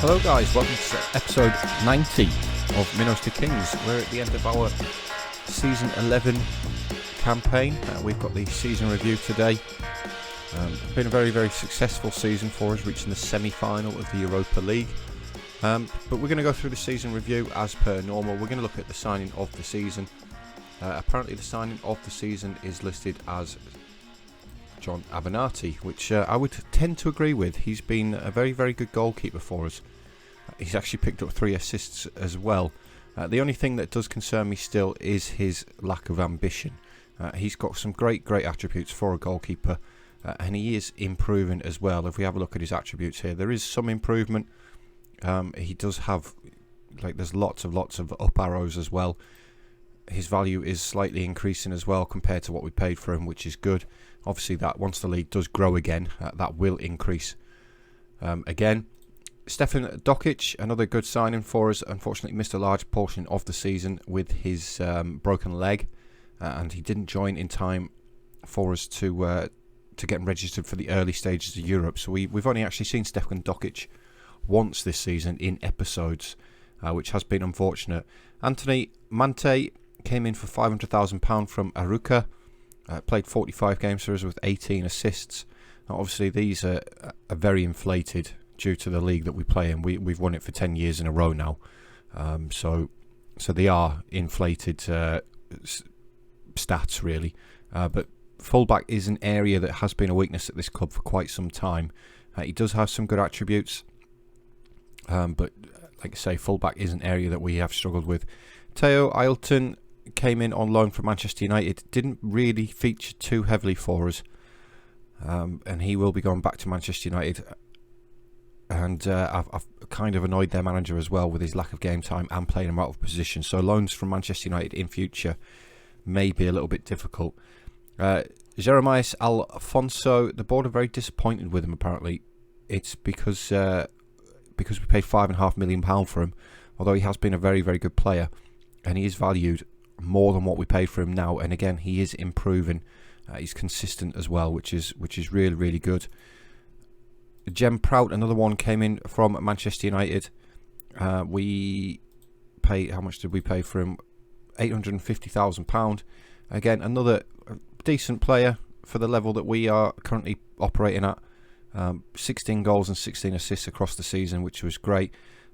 Hello guys, welcome to episode 90 of Minnows to Kings. We're at the end of our season 11 campaign. We've got the season review today. It's been a very successful season for us, reaching the semi-final of the Europa League. But we're going to go through the season review as per normal. We're going to look at the signing of the season. Apparently the signing of the season is listed as John Avenatti, which I would tend to agree with. He's been a very good goalkeeper for us. He's actually picked up 3 assists as well. The only thing that does concern me still is his lack of ambition. He's got some great attributes for a goalkeeper, and he is improving as well. If we have a look at his attributes here, there is some improvement. He does have, there's lots of up arrows as well. His value is slightly increasing as well compared to what we paid for him, which is good. Obviously, that once the league does grow again, that will increase again. Stefan Dokic, another good signing for us. Unfortunately, missed a large portion of the season with his broken leg, and he didn't join in time for us to get him registered for the early stages of Europe. So we've only actually seen Stefan Dokic once this season in episodes, which has been unfortunate. Anthony Mante came in for £500,000 from Aruca. Played 45 games for us with 18 assists. Now, obviously, these are very inflated due to the league that we play in. We've won it for 10 years in a row now. So they are inflated stats, really. But fullback is an area that has been a weakness at this club for quite some time. He does have some good attributes. But, like I say, fullback is an area that we have struggled with. Theo Ailton came in on loan from Manchester United. Didn't really feature too heavily for us. And he will be going back to Manchester United. And I've kind of annoyed their manager as well with his lack of game time and playing him out of position. So loans from Manchester United in future may be a little bit difficult. Jeremias Alfonso, the board are very disappointed with him apparently. It's because we paid £5.5 million for him, although he has been a very good player, and he is valued more than what we paid for him now. And again, he is improving. He's consistent as well, which is really good. Jem Prout, another one, came in from Manchester United. How much did we pay for him? £850,000. Again, another decent player for the level that we are currently operating at. 16 goals and 16 assists across the season, which was great.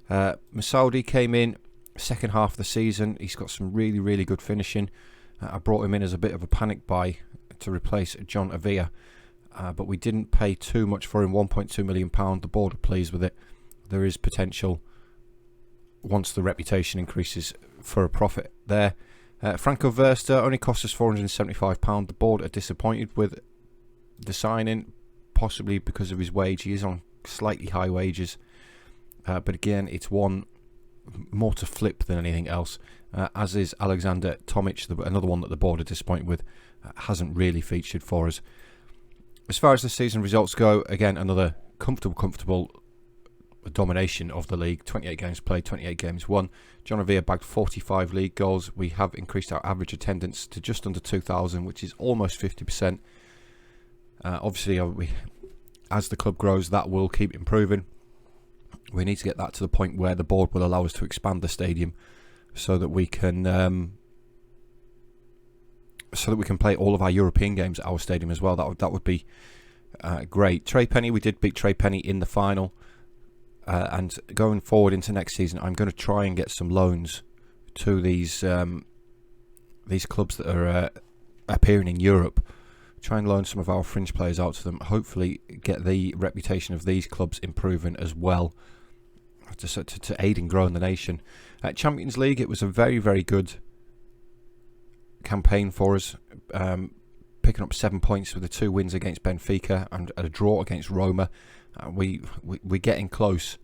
Masoudi came in second half of the season. He's got some really good finishing. I brought him in as a bit of a panic buy to replace John Avila. But we didn't pay too much for him, £1.2 million. The board are pleased with it. There is potential, once the reputation increases, for a profit there. Franco Verster only cost us £475. The board are disappointed with the signing, possibly because of his wage. He is on slightly high wages. But again, it's one more to flip than anything else. As is Alexander Tomic, another one that the board are disappointed with. Hasn't really featured for us. As far as the season results go, again, another comfortable domination of the league. 28 games played, 28 games won. John Avila bagged 45 league goals. We have increased our average attendance to just under 2,000, which is almost 50%. Obviously, as the club grows, that will keep improving. We need to get that to the point where the board will allow us to expand the stadium so that we can play all of our European games at our stadium as well. That would be great. Trey Penny, we did beat Trey Penny in the final. And going forward into next season, I'm going to try and get some loans to these clubs that are appearing in Europe. Try and loan some of our fringe players out to them. Hopefully get the reputation of these clubs improving as well, to aid in growing the nation. Champions League, it was a very good campaign for us, picking up 7 points with the 2 wins against Benfica and a draw against Roma. We're getting close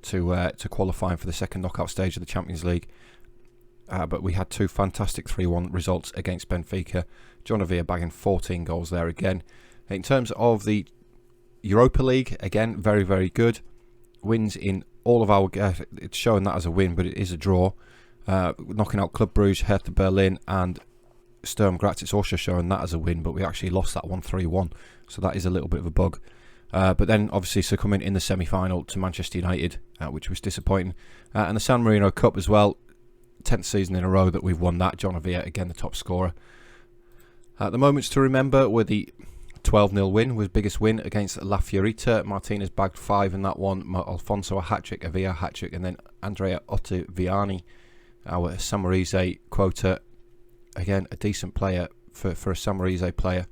to qualifying for the second knockout stage of the Champions League, but we had 2 fantastic 3-1 results against Benfica. John Avila bagging 14 goals there again. In terms of the Europa League, again, very good. Wins in all of our... it's showing that as a win, but it is a draw. Knocking out Club Brugge, Hertha Berlin and Sturm Graz. It's also showing that as a win, but we actually lost that one 3-1. So that is a little bit of a bug. But then obviously succumbing in the semi-final to Manchester United, which was disappointing. And the San Marino Cup as well, 10th season in a row that we've won that. John Avila, again, the top scorer. The moments to remember were the 12-0 win, was biggest win against La Fiorita. Martinez bagged 5 in that one. Alfonso a hat-trick, Avila a hat-trick, and then Andrea Ottaviani, our Samorise quota. Again, a decent player for a Samorise player.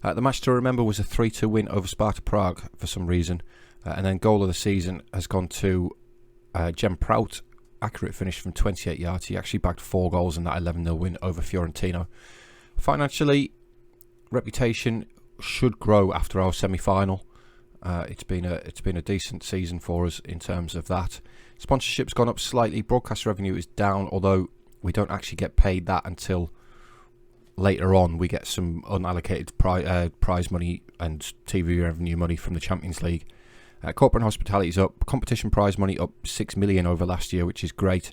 The match to remember was a 3-2 win over Sparta Prague for some reason. And then goal of the season has gone to Jem Prout. Accurate finish from 28 yards. He actually bagged 4 goals in that 11-0 win over Fiorentino. Financially, reputation should grow after our semi-final. It's been a decent season for us in terms of that. Sponsorship's gone up slightly. Broadcast revenue is down, although we don't actually get paid that until later on. We get some unallocated prize money and TV revenue money from the Champions League. Corporate hospitality is up. Competition prize money up 6 million over last year, which is great.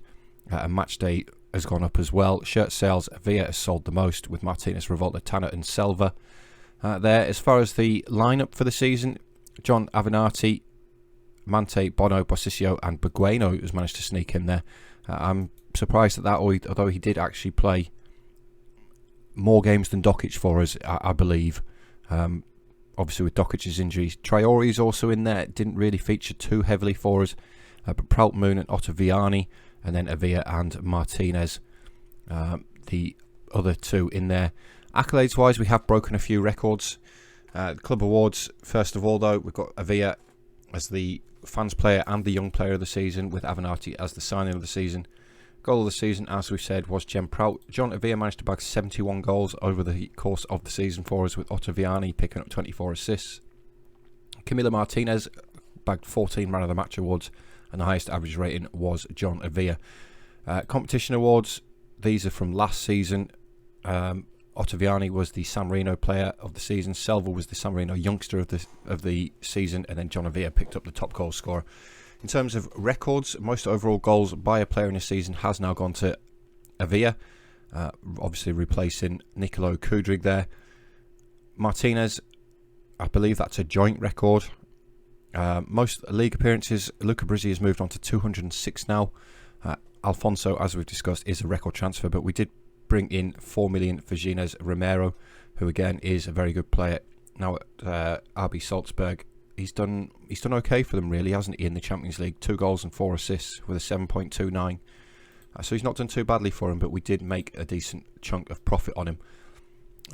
And match day has gone up as well. Shirt sales, Avila has sold the most with Martinez, Revolta, Tanner and Selva. There, as far as the lineup for the season, John Avenatti, Mante, Bono, Bosisio and Begueno has managed to sneak in there. I'm surprised at that, although he did actually play more games than Dokic for us, I believe. Obviously with Dokic's injuries. Traore is also in there. Didn't really feature too heavily for us. But Prout, Moon and Ottaviani, and then Avila and Martinez, the other two in there. Accolades wise, we have broken a few records. Club awards, first of all though, we've got Avila as the fans player and the young player of the season, with Avenatti as the signing of the season. Goal of the season, as we said, was Jem Prout. John Avila managed to bag 71 goals over the course of the season for us, with Ottaviani picking up 24 assists. Camilo Martinez bagged 14 Man of the Match awards, and the highest average rating was John Avila. Competition awards, these are from last season. Ottaviani was the San Marino player of the season. Selva was the San Marino youngster of the season, and then John Avila picked up the top goal scorer. In terms of records, most overall goals by a player in a season has now gone to Avila, obviously replacing Nicolo Kudrig there. Martinez, I believe that's a joint record. Most league appearances, Luca Brizzi has moved on to 206 now. Alfonso, as we've discussed, is a record transfer, but we did bring in 4 million for Gines Romero, who again is a very good player now at RB Salzburg. He's done okay for them, really, hasn't he, in the Champions League? 2 goals and 4 assists with a 7.29. So he's not done too badly for him, but we did make a decent chunk of profit on him.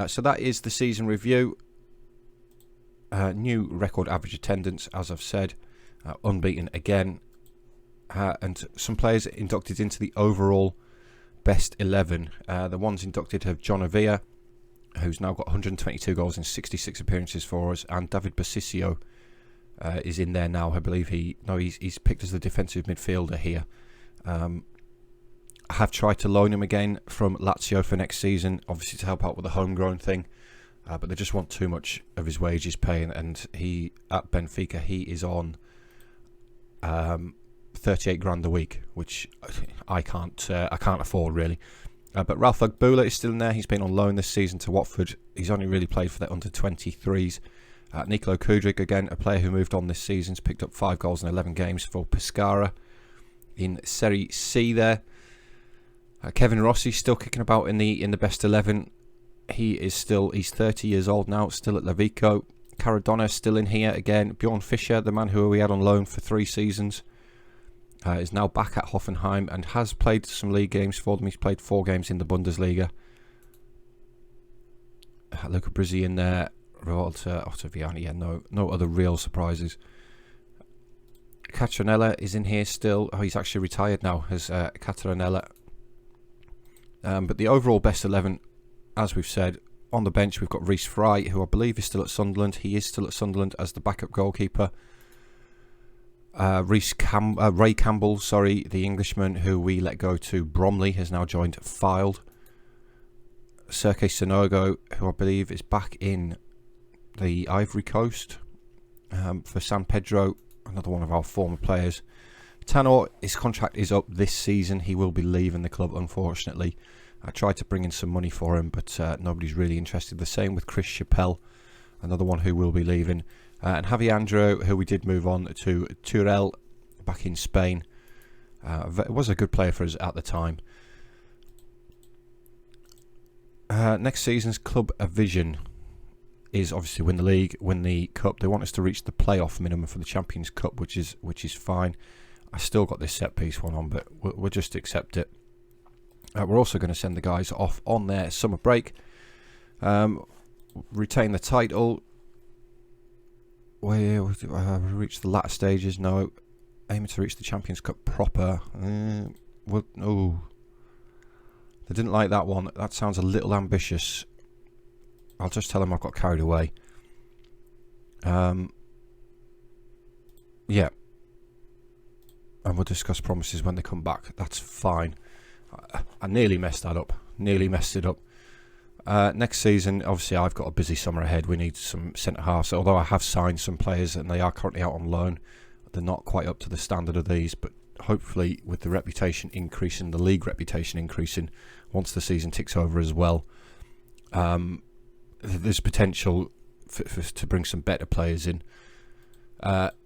So that is the season review. New record average attendance, as I've said. Unbeaten again. And some players inducted into the overall best 11. The ones inducted have John Avila, who's now got 122 goals in 66 appearances for us, and David Bosisio is in there now. I believe he's picked as the defensive midfielder here. I have tried to loan him again from Lazio for next season, obviously to help out with the homegrown thing, but they just want too much of his wages paying, and he at Benfica he is on 38 grand a week, which I can't afford really. But Ralph Agbula is still in there. He's been on loan this season to Watford. He's only really played for their under-23s. Nicolo Kudrik, again, a player who moved on this season, has picked up 5 goals in 11 games for Pescara in Serie C there. Kevin Rossi still kicking about in the best 11. He's 30 years old now, still at Levico. Caradonna still in here again. Bjorn Fischer, the man who we had on loan for 3 seasons, is now back at Hoffenheim and has played some league games for them. He's played 4 games in the Bundesliga. Luca Brizzi in there. Revolta, Ottaviani, no other real surprises. Catronella is in here still. Oh, he's actually retired now as Catronella. But the overall best 11, as we've said, on the bench we've got Reece Fry, who I believe is still at Sunderland. He is still at Sunderland as the backup goalkeeper. Ray Campbell, the Englishman who we let go to Bromley, has now joined Fylde. Sergei Sonogo, who I believe is back in the Ivory Coast for San Pedro, another one of our former players. Tanor, his contract is up this season. He will be leaving the club, unfortunately. I tried to bring in some money for him, but nobody's really interested. The same with Chris Chappell another one who will be leaving. And Javi Andro, who we did move on to Turel back in Spain. Was a good player for us at the time. Next season's club vision is obviously win the league, win the cup. They want us to reach the playoff minimum for the Champions Cup, which is fine. I still got this set piece one on, but we'll just accept it. We're also going to send the guys off on their summer break. Retain the title. We reached the latter stages. No, aiming to reach the Champions Cup proper. Oh, they didn't like that one. That sounds a little ambitious. I'll just tell them I've got carried away. Yeah. And we'll discuss promises when they come back. That's fine. I nearly messed that up. Nearly messed it up. Next season, obviously, I've got a busy summer ahead. We need some centre-halves. Although I have signed some players and they are currently out on loan. They're not quite up to the standard of these. But hopefully, with the reputation increasing, the league reputation increasing, once the season ticks over as well, there's potential to bring some better players in.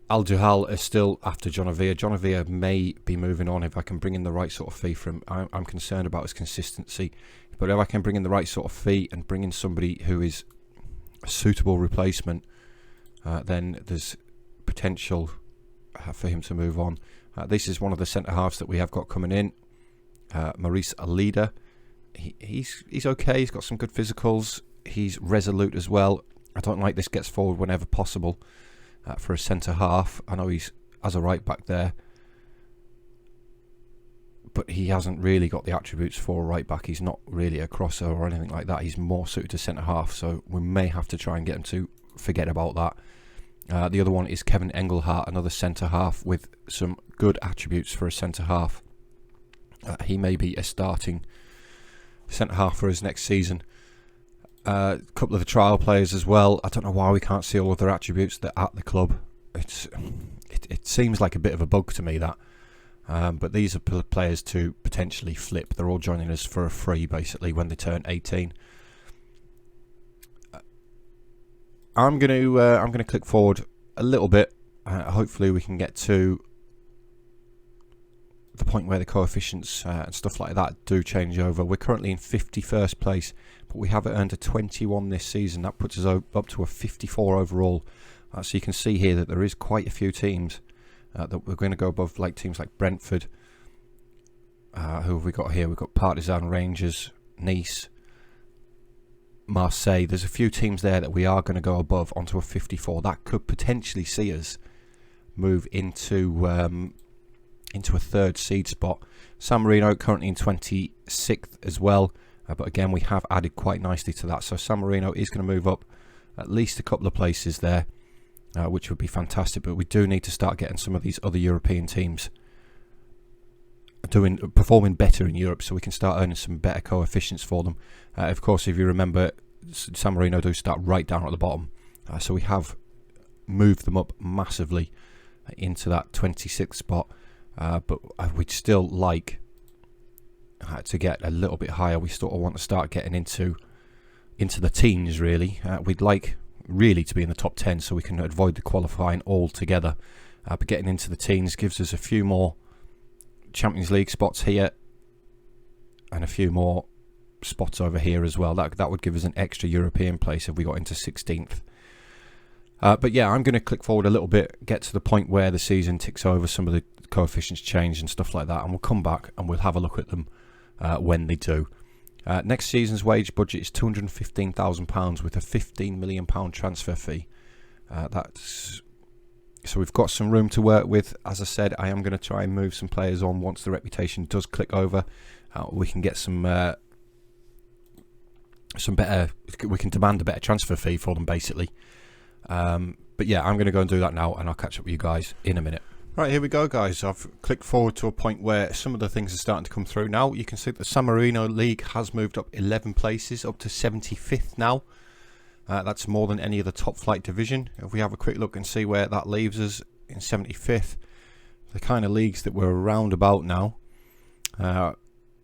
Al Duhal is still after John Avia. John Avia may be moving on if I can bring in the right sort of fee for him. I'm concerned about his consistency, but if I can bring in the right sort of fee and bring in somebody who is a suitable replacement, then there's potential for him to move on. This is one of the centre halves that we have got coming in. Maurice Alida. He's okay. He's got some good physicals. He's resolute as well. I don't like this gets forward whenever possible for a centre half. I know he's as a right back there, but he hasn't really got the attributes for a right back. He's not really a crosser or anything like that. He's more suited to centre half, so we may have to try and get him to forget about that. The other one is Kevin Engelhardt, another centre half with some good attributes for a centre half. He may be a starting centre half for us next season. A couple of the trial players as well. I don't know why we can't see all of their attributes that are at the club. It seems like a bit of a bug to me, that. But these are players to potentially flip. They're all joining us for a free, basically, when they turn 18. I'm gonna click forward a little bit. Hopefully, we can get to the point where the coefficients and stuff like that do change over. We're currently in 51st place, but we have earned a 21 this season. That puts us up to a 54 overall. So you can see here that there is quite a few teams that we're going to go above, like teams like Brentford. Who have we got here? We've got Partizan, Rangers, Nice, Marseille. There's a few teams there that we are going to go above onto a 54. That could potentially see us move into a third seed spot. San Marino currently in 26th as well, but again we have added quite nicely to that, so San Marino is going to move up at least a couple of places there, which would be fantastic. But we do need to start getting some of these other European teams performing better in Europe, so we can start earning some better coefficients for them. Of course, if you remember, San Marino do start right down at the bottom, so we have moved them up massively into that 26th spot. But we'd still like to get a little bit higher. We sort of want to start getting into the teens, really. We'd like really to be in the top 10 so we can avoid the qualifying altogether. But getting into the teens gives us a few more Champions League spots here and a few more spots over here as well. That would give us an extra European place if we got into 16th. But yeah, I'm going to click forward a little bit, get to the point where the season ticks over, some of the coefficients change and stuff like that, and we'll come back and we'll have a look at them when they do. Next season's wage budget is £215,000 with a £15 million transfer fee. So we've got some room to work with. As I said, I am going to try and move some players on once the reputation does click over. We can get some better. We can demand a better transfer fee for them, basically. But yeah, I'm going to go and do that now, and I'll catch up with you guys in a minute. Right, here we go, guys. I've clicked forward to a point where some of the things are starting to come through now. You can see that the San Marino League has moved up 11 places, up to 75th now. That's more than any of the top flight division. If we have a quick look and see where that leaves us in 75th, the kind of leagues that we're around about now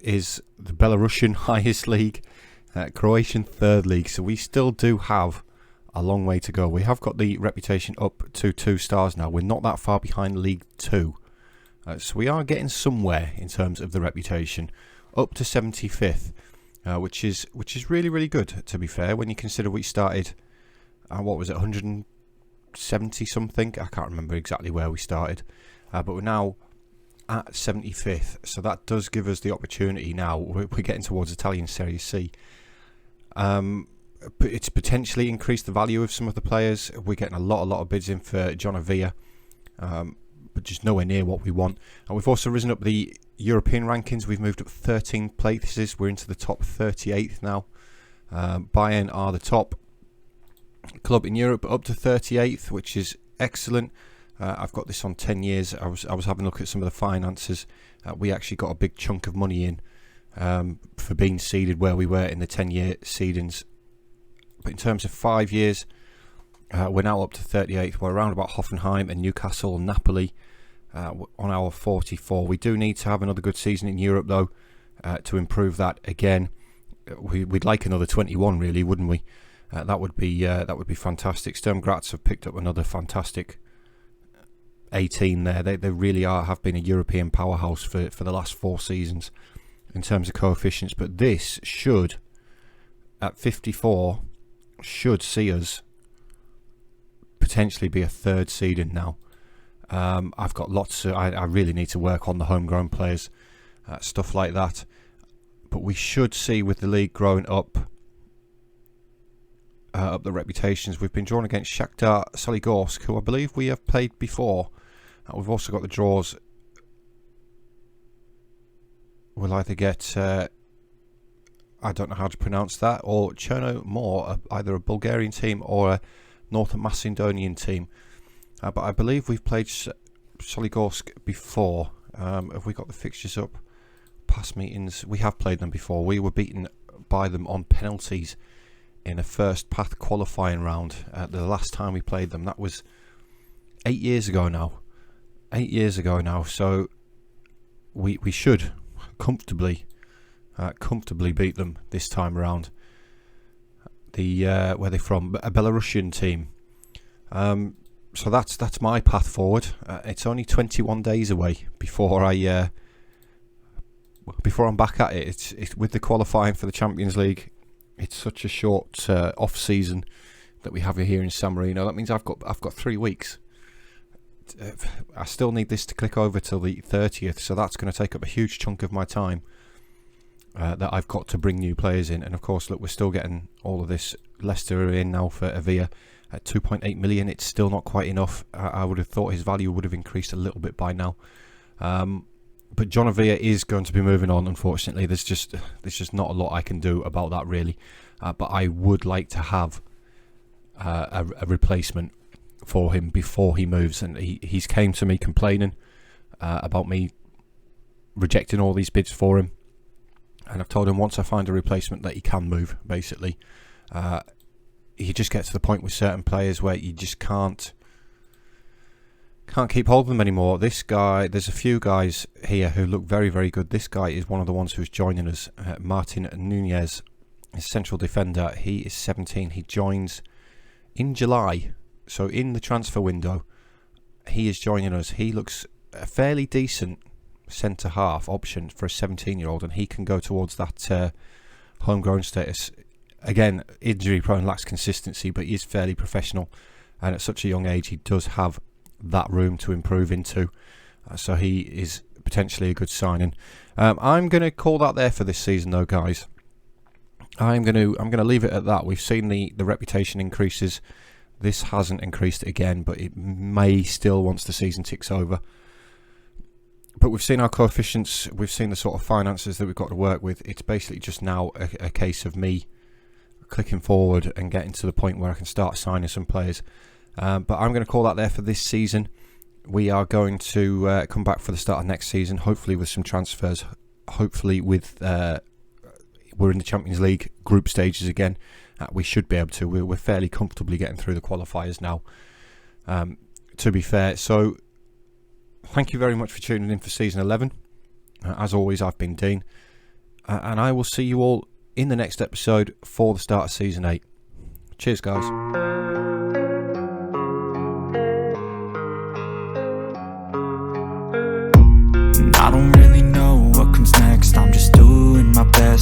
is the Belarusian highest league, Croatian third league. So we still do have a long way to go. We have got the reputation up to 2 stars now. We're not that far behind League 2. So we are getting somewhere in terms of the reputation. Up to 75th, which is really, really good, to be fair, when you consider we started, what was it, 170 something? I can't remember exactly where we started. But we're now at 75th. So that does give us the opportunity now. We're getting towards Italian Serie C. It's potentially increased the value of some of the players. We're getting a lot of bids in for John Avia, but just nowhere near what we want. And we've also risen up the European rankings. We've moved up 13 places. We're into the top 38th now. Bayern are the top club in Europe, up to 38th, which is excellent. I've got this on 10 years. I was having a look at some of the finances. We actually got a big chunk of money in for being seeded where we were in the 10-year seedings. But in terms of 5 years, we're now up to 38th. We're around about Hoffenheim and Newcastle and Napoli on our 44. We do need to have another good season in Europe, though, to improve that again. We'd like another 21, really, wouldn't we? That would be fantastic. Sturm Graz have picked up another fantastic 18 there. They really have been a European powerhouse for the last 4 seasons in terms of coefficients. But this should, at 54, should see us potentially be a 3rd seeding now. I've got lots of, I really need to work on the homegrown players, stuff like that. But we should see, with the league growing up the reputations. We've been drawn against Shakhtar Soligorsk, who I believe we have played before. We've also got the draws. We'll either get I don't know how to pronounce that, or Cherno Mor, either a Bulgarian team or a North Macedonian team. But I believe we've played Soligorsk before. Have we got the fixtures up? Past meetings. We have played them before. We were beaten by them on penalties in a first path qualifying round. The last time we played them, that was 8 years ago now. 8 years ago now. So we should comfortably beat them this time around. Where they're from, a Belarusian team. So that's my path forward. It's only 21 days away before I'm back at it. It's with the qualifying for the Champions League. It's such a short off season that we have here in San Marino. That means I've got 3 weeks. I still need this to click over till the 30th, so that's going to take up a huge chunk of my time. That I've got to bring new players in. And of course, look, we're still getting all of this. Leicester are in now for Avia at 2.8 million. It's still not quite enough. I would have thought his value would have increased a little bit by now. But John Avia is going to be moving on, unfortunately. There's just not a lot I can do about that, really. But I would like to have a replacement for him before he moves. And he's came to me complaining about me rejecting all these bids for him. And I've told him once I find a replacement that he can move, basically. You just get to the point with certain players where you just can't keep hold of them anymore. This guy, there's a few guys here who look very, very good. This guy is one of the ones who's joining us. Martin Nunez, his central defender. He is 17. He joins in July. So in the transfer window, he is joining us. He looks a fairly decent centre-half option for a 17-year-old, and he can go towards that homegrown status. Again, injury-prone, lacks consistency, but he is fairly professional, and at such a young age, he does have that room to improve into. So he is potentially a good signing. I'm going to call that there for this season, though, guys. I'm going to leave it at that. We've seen the reputation increases. This hasn't increased again, but it may still once the season ticks over. But we've seen our coefficients, we've seen the sort of finances that we've got to work with. It's basically just now a case of me clicking forward and getting to the point where I can start signing some players. But I'm going to call that there for this season. We are going to come back for the start of next season, hopefully with some transfers, hopefully with we're in the Champions League group stages again. We should be able to. We're fairly comfortably getting through the qualifiers now, to be fair. So thank you very much for tuning in for Season 11. As always, I've been Dean. And I will see you all in the next episode for the start of Season 8. Cheers, guys. I don't really know what comes next, I'm just doing my best.